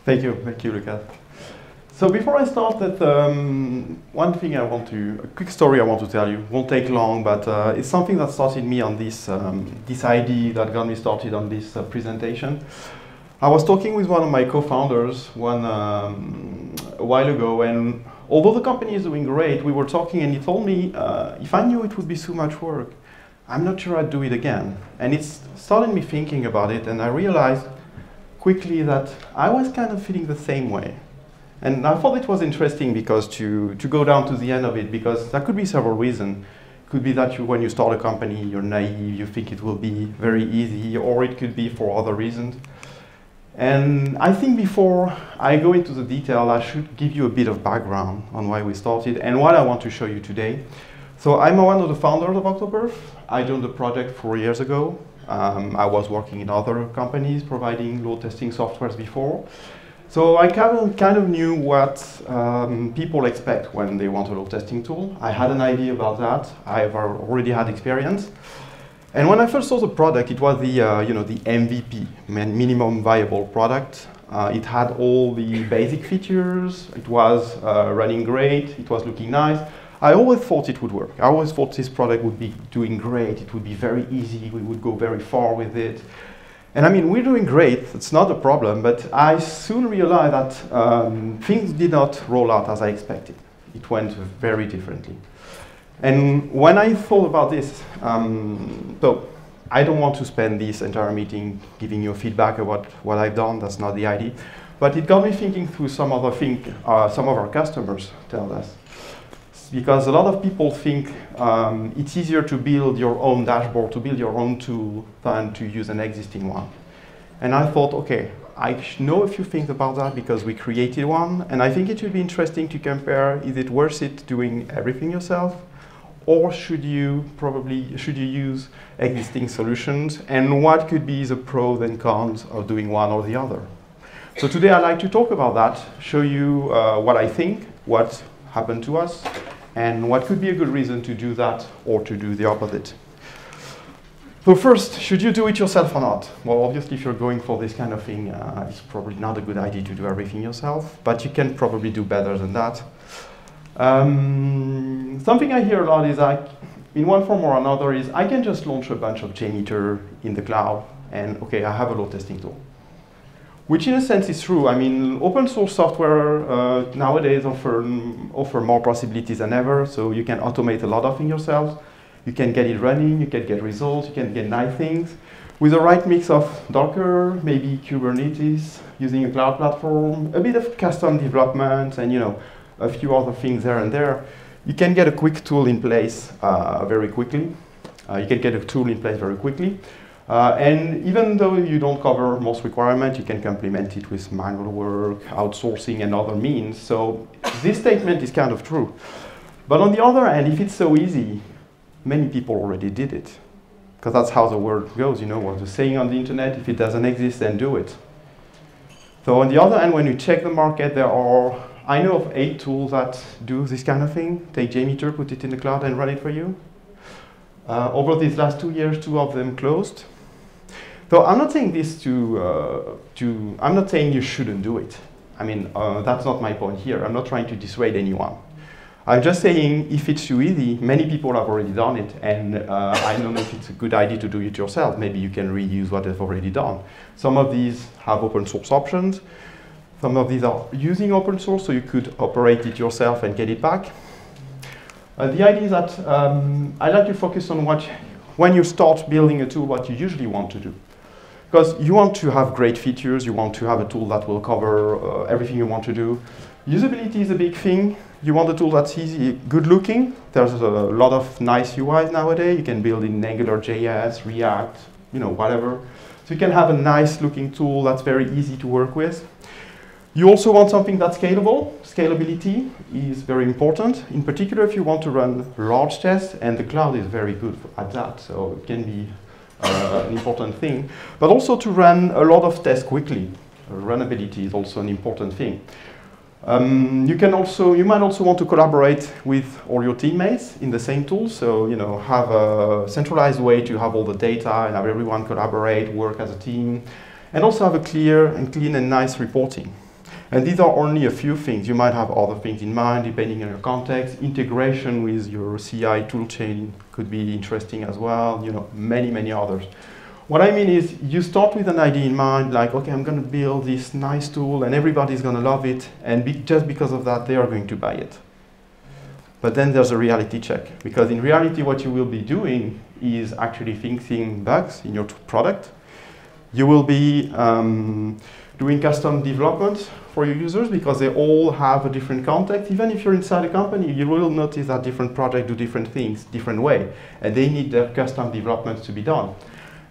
Thank you, Lucas. So before I start, one thing a quick story I want to tell you. Won't take long, but it's something that started me on this idea that got me started on this presentation. I was talking with one of my co-founders a while ago, and although the company is doing great, we were talking, and he told me if I knew it would be so much work, I'm not sure I'd do it again. And it started me thinking about it, and I realized quickly that I was kind of feeling the same way. And I thought it was interesting because to go down to the end of it, because there could be several reasons. It could be that when you start a company, you're naive, you think it will be very easy, or it could be for other reasons. And I think before I go into the detail, I should give you a bit of background on why we started and what I want to show you today. So I'm one of the founders of OctoPerf. I joined the project 4 years ago. I was working in other companies providing load testing softwares before. So I kind of knew what people expect when they want a load testing tool. I had an idea about that. I've already had experience. And when I first saw the product, it was the MVP, minimum viable product. It had all the basic features. It was running great. It was looking nice. I always thought it would work. I always thought this product would be doing great. It would be very easy. We would go very far with it. And I mean, we're doing great. It's not a problem. But I soon realized that things did not roll out as I expected. It went very differently. And when I thought about this, so I don't want to spend this entire meeting giving you feedback about what I've done. That's not the idea. But it got me thinking through some other things some of our customers tell us. Because a lot of people think it's easier to build your own dashboard, to build your own tool, than to use an existing one. And I thought, okay, I know a few things about that because we created one, and I think it would be interesting to compare, is it worth it doing everything yourself, or should you use existing solutions, and what could be the pros and cons of doing one or the other? So today I'd like to talk about that, show you what I think, what happened to us, and what could be a good reason to do that or to do the opposite. So first, should you do it yourself or not? Well, obviously, if you're going for this kind of thing, it's probably not a good idea to do everything yourself, but you can probably do better than that. Something I hear a lot is like, in one form or another, is I can just launch a bunch of JMeter in the cloud, and okay, I have a load testing tool. Which in a sense is true. I mean, open source software nowadays offer more possibilities than ever, so you can automate a lot of things yourself. You can get it running, you can get results, you can get nice things. With the right mix of Docker, maybe Kubernetes, using a cloud platform, a bit of custom development, and a few other things there and there, you can get a quick tool in place very quickly. And even though you don't cover most requirements, you can complement it with manual work, outsourcing, and other means. So this statement is kind of true. But on the other hand, if it's so easy, many people already did it. Because that's how the world goes, what the saying on the internet, if it doesn't exist, then do it. So on the other hand, when you check the market, I know of 8 tools that do this kind of thing. Take JMeter, put it in the cloud, and run it for you. Over these last 2 years, 2 of them closed. So I'm not saying this I'm not saying you shouldn't do it. I mean, that's not my point here. I'm not trying to dissuade anyone. I'm just saying if it's too easy, many people have already done it, and I don't know if it's a good idea to do it yourself. Maybe you can reuse what they've already done. Some of these have open source options. Some of these are using open source, so you could operate it yourself and get it back. The idea is that I like to focus on when you start building a tool, what you usually want to do. Because you want to have great features, you want to have a tool that will cover everything you want to do. Usability is a big thing. You want a tool that's easy, good looking. There's a lot of nice UIs nowadays. You can build in Angular.js, React, whatever. So you can have a nice looking tool that's very easy to work with. You also want something that's scalable. Scalability is very important, in particular if you want to run large tests, and the cloud is very good at that, so it can be an important thing. But also to run a lot of tests quickly. Runnability is also an important thing. You might also want to collaborate with all your teammates in the same tool, so have a centralized way to have all the data and have everyone collaborate, work as a team, and also have a clear and clean and nice reporting. And these are only a few things. You might have other things in mind depending on your context. Integration with your CI toolchain could be interesting as well. You know, many others. What I mean is you start with an idea in mind, like, okay, I'm going to build this nice tool and everybody's going to love it. And just because of that, they are going to buy it. But then there's a reality check. Because in reality, what you will be doing is actually fixing bugs in your product. You will be doing custom development for your users because they all have a different context. Even if you're inside a company, you will notice that different projects do different things, different way, and they need their custom developments to be done.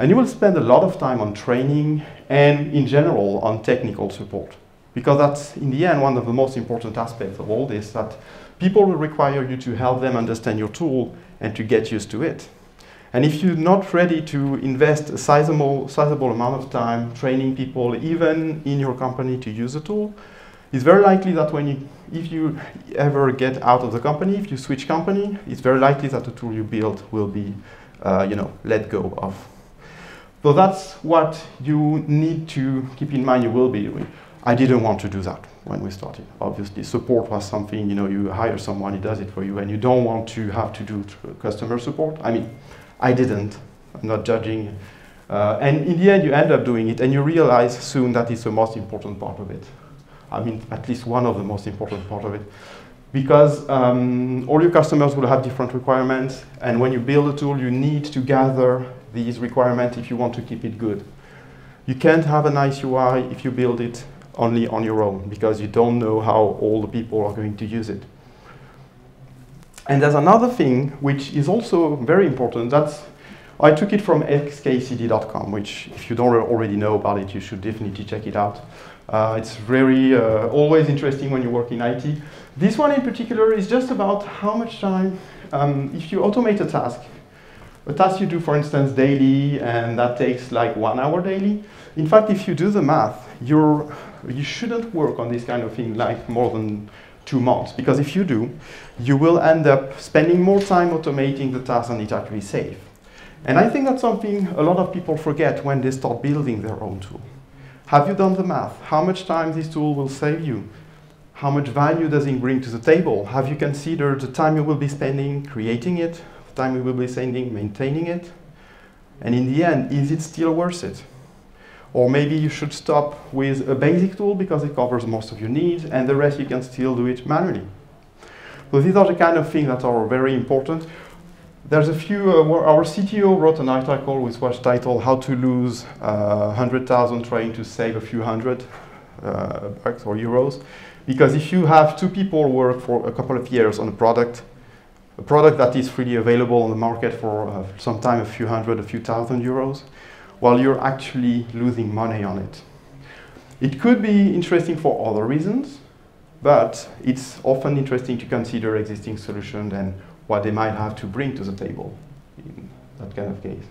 And you will spend a lot of time on training and, in general, on technical support. Because that's, in the end, one of the most important aspects of all this, that people will require you to help them understand your tool and to get used to it. And if you're not ready to invest a sizable amount of time training people, even in your company, to use the tool, it's very likely that if you ever get out of the company, if you switch company, it's very likely that the tool you build will be, let go of. So that's what you need to keep in mind you will be doing. I didn't want to do that when we started. Obviously, support was something, you hire someone, he does it for you, and you don't want to have to do customer support. I mean, I didn't. I'm not judging. And in the end, you end up doing it, and you realize soon that it's the most important part of it. I mean, at least one of the most important part of it. Because all your customers will have different requirements, and when you build a tool, you need to gather these requirements if you want to keep it good. You can't have a nice UI if you build it only on your own, because you don't know how all the people are going to use it. And there's another thing which is also very important. I took it from xkcd.com, which if you don't already know about it, you should definitely check it out. It's very always interesting when you work in IT. This one in particular is just about how much time, if you automate a task you do, for instance, daily, and that takes like 1 hour daily. In fact, if you do the math, you shouldn't work on this kind of thing like more than 2 months, because if you do, you will end up spending more time automating the task than it's actually safe. And I think that's something a lot of people forget when they start building their own tool. Have you done the math? How much time this tool will save you? How much value does it bring to the table? Have you considered the time you will be spending creating it, the time you will be spending maintaining it? And in the end, is it still worth it? Or maybe you should stop with a basic tool because it covers most of your needs, and the rest you can still do it manually. So these are the kind of things that are very important. There's a few, our CTO wrote an article which was titled "How to Lose 100,000 Trying to Save a Few hundred bucks or euros." Because if you have 2 people work for a couple of years on a product that is freely available on the market for sometime a few hundred, a few thousand euros, while you're actually losing money on it. It could be interesting for other reasons, but it's often interesting to consider existing solutions and what they might have to bring to the table in that kind of case.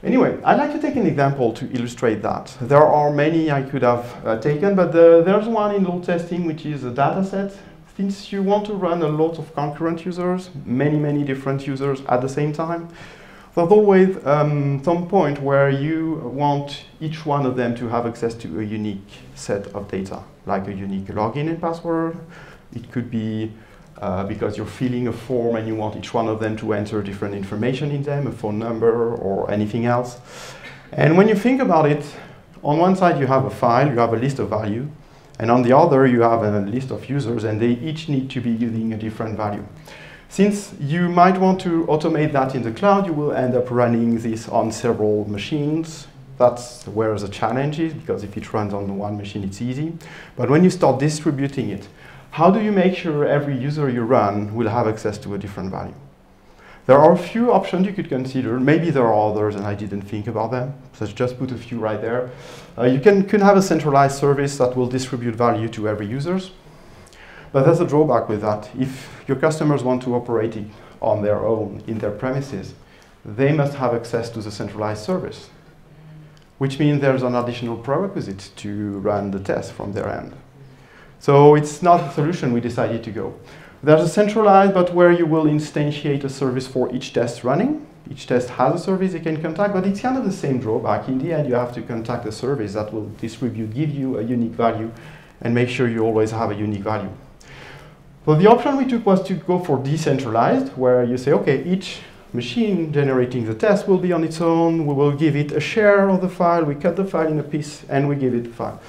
Anyway, I'd like to take an example to illustrate that. There are many I could have taken, but there's one in load testing, which is a data set. Since you want to run a lot of concurrent users, many different users at the same time, there's always some point where you want each one of them to have access to a unique set of data, like a unique login and password. It could be because you're filling a form and you want each one of them to enter different information in them, a phone number or anything else. And when you think about it, on one side you have a file, you have a list of value, and on the other you have a list of users, and they each need to be using a different value. Since you might want to automate that in the cloud, you will end up running this on several machines. That's where the challenge is, because if it runs on one machine, it's easy. But when you start distributing it, how do you make sure every user you run will have access to a different value? There are a few options you could consider. Maybe there are others and I didn't think about them, so just put a few right there. You can have a centralized service that will distribute value to every user. But there's a drawback with that. If your customers want to operate it on their own, in their premises, they must have access to the centralized service, which means there's an additional prerequisite to run the test from their end. So it's not the solution we decided to go. There's a centralized, but where you will instantiate a service for each test running, Each test has a service you can contact, but it's kind of the same drawback. In the end, you have to contact a service that will distribute, give you a unique value, and make sure you always have a unique value. So the option we took was to go for decentralized, where you say, okay, each machine generating the test will be on its own. We will give it a share of the file. We cut the file in a piece, and we give it the file,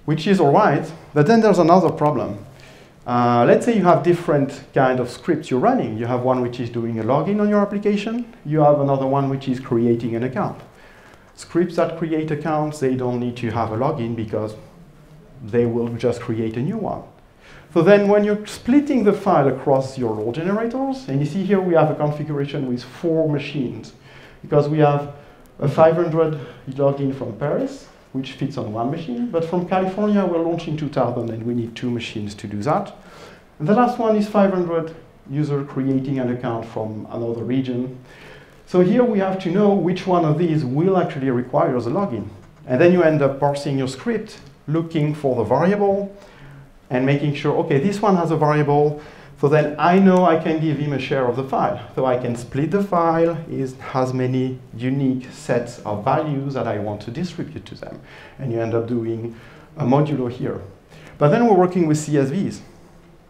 which is all right. But then there's another problem. Let's say you have different kind of scripts you're running. You have one which is doing a login on your application. You have another one which is creating an account. Scripts that create accounts, they don't need to have a login because they will just create a new one. So then when you're splitting the file across your role generators, and you see here we have a configuration with 4 machines, because we have a 500 login from Paris, which fits on 1 machine, but from California we're launching 2000 and we need 2 machines to do that. And the last one is 500 users creating an account from another region. So here we have to know which one of these will actually require the login. And then you end up parsing your script, looking for the variable, and making sure, okay, this one has a variable, so then I know I can give him a share of the file. So I can split the file, it has many unique sets of values that I want to distribute to them. And you end up doing a modulo here. But then we're working with CSVs.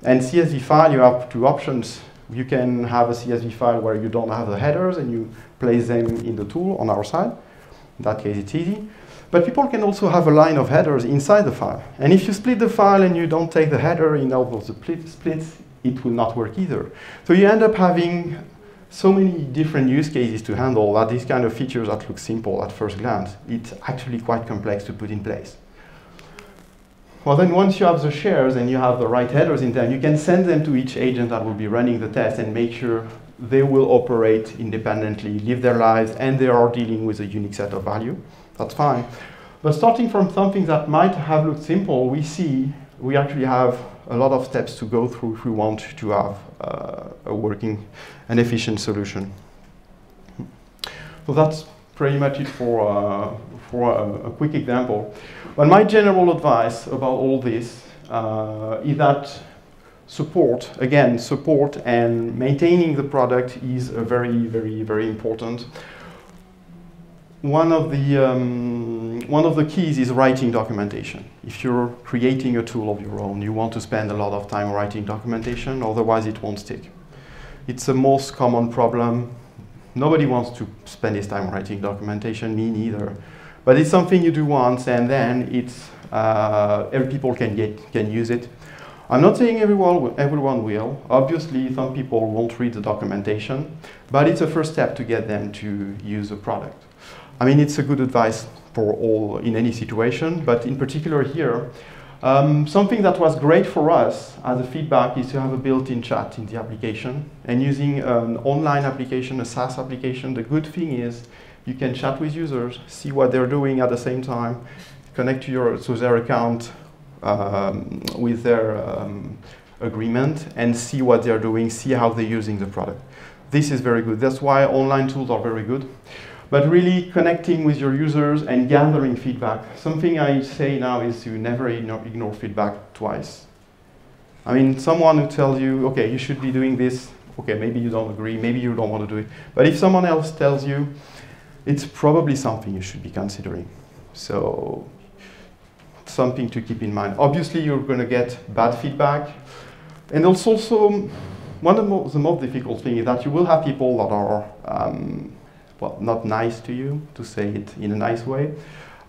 And CSV file, you have 2 options. You can have a CSV file where you don't have the headers and you place them in the tool on our side. In that case, it's easy. But people can also have a line of headers inside the file. And if you split the file and you don't take the header in all of the splits, it will not work either. So you end up having so many different use cases to handle that these kind of features that look simple at first glance, it's actually quite complex to put in place. Well, then once you have the shares and you have the right headers in them, you can send them to each agent that will be running the test and make sure they will operate independently, live their lives, and they are dealing with a unique set of value. That's fine. But starting from something that might have looked simple, we actually have a lot of steps to go through if we want to have a working and efficient solution. So that's pretty much it for a quick example. But my general advice about all this is that support and maintaining the product is very, very, very important. One of the keys is writing documentation. If you're creating a tool of your own, you want to spend a lot of time writing documentation, otherwise it won't stick. It's the most common problem. Nobody wants to spend his time writing documentation, me neither. But it's something you do once and then it's, every people can use it. I'm not saying everyone will. Obviously, some people won't read the documentation, but it's a first step to get them to use the product. I mean, it's a good advice for all in any situation, but in particular here, something that was great for us as a feedback is to have a built-in chat in the application. And using an online application, a SaaS application, the good thing is you can chat with users, see what they're doing at the same time, connect to their account with their agreement, and see what they're doing, see how they're using the product. This is very good. That's why online tools are very good. But really connecting with your users and gathering feedback. Something I say now is to never ignore feedback twice. I mean, someone who tells you, okay, you should be doing this, okay, maybe you don't agree, maybe you don't want to do it. But if someone else tells you, it's probably something you should be considering. So, something to keep in mind. Obviously, you're going to get bad feedback. And also, one of the most difficult things is that you will have people that are well, not nice to you, to say it in a nice way.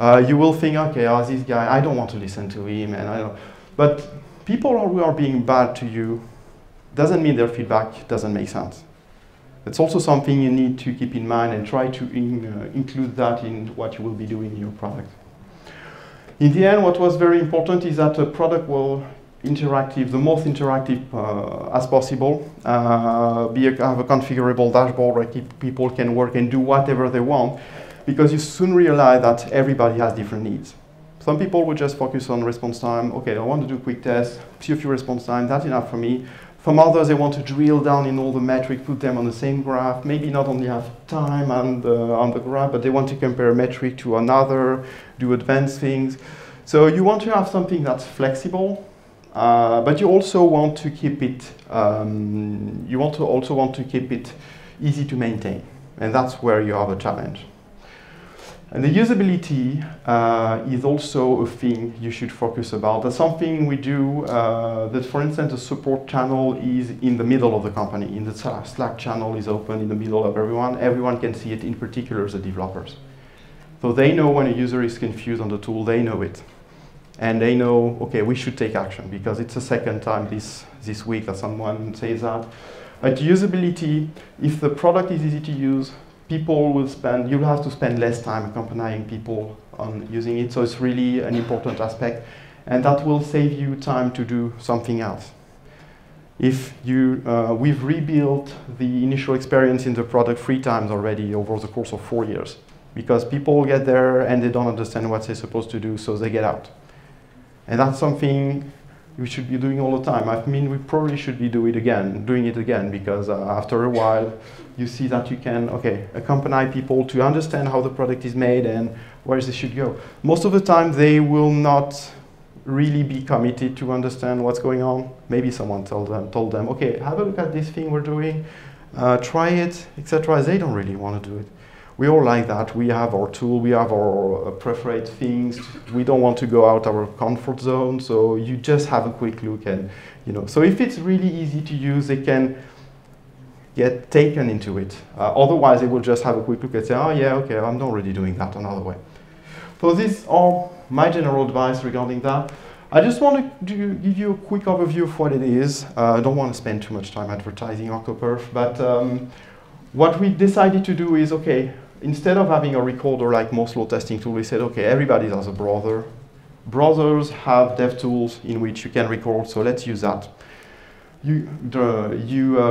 You will think, okay, this guy, I don't want to listen to him, and I don't. But people who are being bad to you doesn't mean their feedback doesn't make sense. It's also something you need to keep in mind and try to include that in what you will be doing in your product. In the end, what was very important is that the product will interactive, the most interactive as possible. Have a configurable dashboard where people can work and do whatever they want, because you soon realize that everybody has different needs. Some people will just focus on response time. Okay, I want to do quick tests, see a few response time, that's enough for me. Some others, they want to drill down in all the metrics, put them on the same graph, maybe not only have time on the graph, but they want to compare a metric to another, do advanced things. So you want to have something that's flexible, but you also want to keep it. Also want to keep it easy to maintain. And that's where you have a challenge. And the usability is also a thing you should focus about. That's something we do that, for instance, the support channel is in the middle of the company. In the Slack channel is open in the middle of everyone. Everyone can see it, in particular the developers. So they know when a user is confused on the tool, they know it. And they know, okay, we should take action, because it's the second time this week that someone says that. At usability, if the product is easy to use, people will spend, you'll have to spend less time accompanying people on using it, so it's really an important aspect, and that will save you time to do something else. If you, we've rebuilt the initial experience in the product 3 times already over the course of 4 years, because people get there and they don't understand what they're supposed to do, so they get out. And that's something we should be doing all the time. I mean, we probably should be doing it again, because after a while, you see that you can, okay, accompany people to understand how the product is made and where they should go. Most of the time, they will not really be committed to understand what's going on. Maybe someone told them, okay, have a look at this thing we're doing, try it, etc. They don't really want to do it. We all like that. We have our tool, we have our preferred things. We don't want to go out our comfort zone, so you just have a quick look and, you know. So if it's really easy to use, they can get taken into it. Otherwise, they will just have a quick look and say, oh yeah, okay, I'm not really doing that another way. So these are my general advice regarding that. I just want to give you a quick overview of what it is. I don't want to spend too much time advertising OctoPerf, but what we decided to do is, okay, instead of having a recorder like most load testing tools, we said, okay, everybody has a browser. Browsers have dev tools in which you can record, so let's use that. You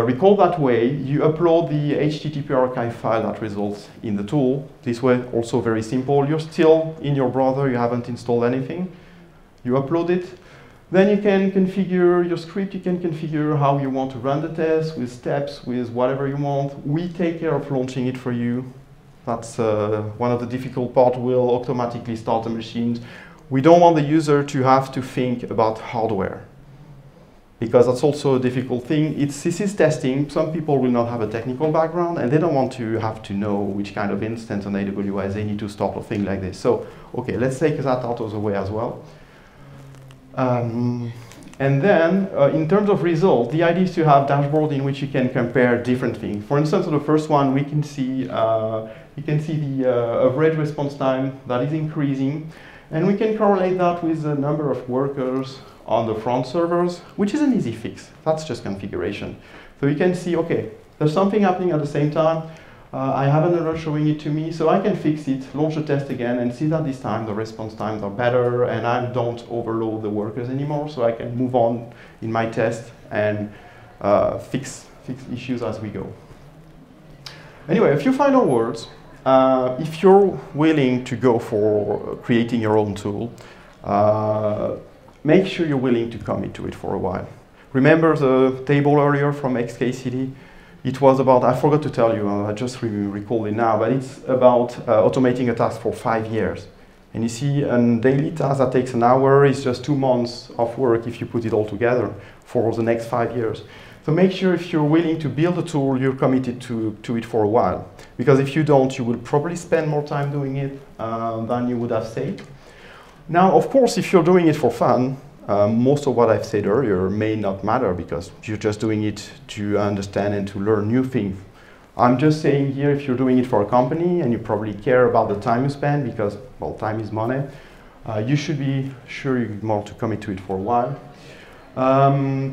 record that way, you upload the HTTP archive file that results in the tool. This way, also very simple. You're still in your browser, you haven't installed anything. You upload it. Then you can configure your script, you can configure how you want to run the test, with steps, with whatever you want. We take care of launching it for you. That's one of the difficult parts. We'll automatically start the machines. We don't want the user to have to think about hardware, because that's also a difficult thing. This is testing. Some people will not have a technical background, and they don't want to have to know which kind of instance on AWS they need to start a thing like this. So, okay, let's take that out of the way as well. And then, in terms of result, the idea is to have dashboard in which you can compare different things. For instance, on the first one, we can see the average response time that is increasing, and we can correlate that with the number of workers on the front servers, which is an easy fix. That's just configuration. So you can see, okay, there's something happening at the same time. I have an error showing it to me, so I can fix it, launch the test again, and see that this time the response times are better, and I don't overload the workers anymore, so I can move on in my test and fix issues as we go. Anyway, a few final words. If you're willing to go for creating your own tool, make sure you're willing to commit to it for a while. Remember the table earlier from XKCD? It was about, I forgot to tell you, I just recall it now, but it's about automating a task for 5 years. And you see, a daily task that takes an hour is just 2 months of work if you put it all together for the next 5 years. So make sure if you're willing to build a tool, you're committed to it for a while. Because if you don't, you will probably spend more time doing it than you would have saved. Now, of course, if you're doing it for fun, most of what I've said earlier may not matter, because you're just doing it to understand and to learn new things. I'm just saying here, if you're doing it for a company and you probably care about the time you spend, because, well, time is money, you should be sure you want to commit to it for a while.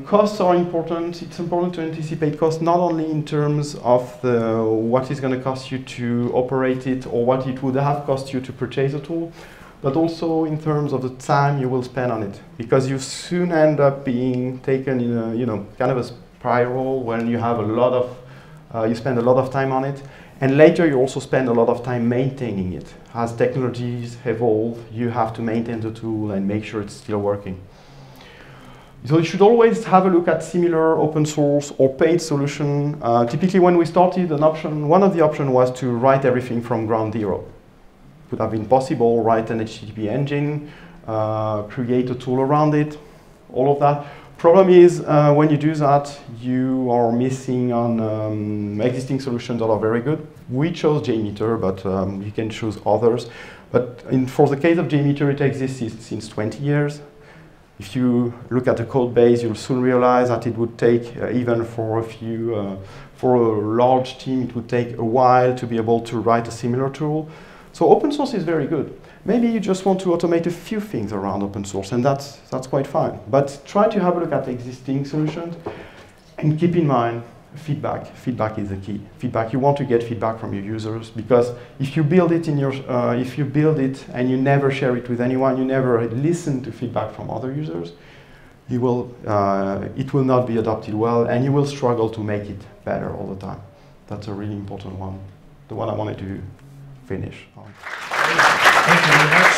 Costs are important. It's important to anticipate costs, not only in terms of what it's going to cost you to operate it or what it would have cost you to purchase a tool, but also in terms of the time you will spend on it, because you soon end up being taken in a, kind of a spiral when you have a lot of, you spend a lot of time on it, and later you also spend a lot of time maintaining it. As technologies evolve, you have to maintain the tool and make sure it's still working. So you should always have a look at similar open source or paid solution. Typically when we started, one of the options was to write everything from ground zero. Would have been possible, write an HTTP engine, create a tool around it, all of that. Problem is, when you do that, you are missing on existing solutions that are very good. We chose JMeter, but you can choose others. But for the case of JMeter, it exists since 20 years. If you look at the code base, you'll soon realize that it would take, even for a large team, it would take a while to be able to write a similar tool. So open source is very good. Maybe you just want to automate a few things around open source, and that's quite fine. But try to have a look at existing solutions, and keep in mind feedback. Feedback is the key. Feedback. You want to get feedback from your users, because if you build it if you build it and you never share it with anyone, you never listen to feedback from other users, it will not be adopted well, and you will struggle to make it better all the time. That's a really important one. The one I wanted to finish on. Thank you very much.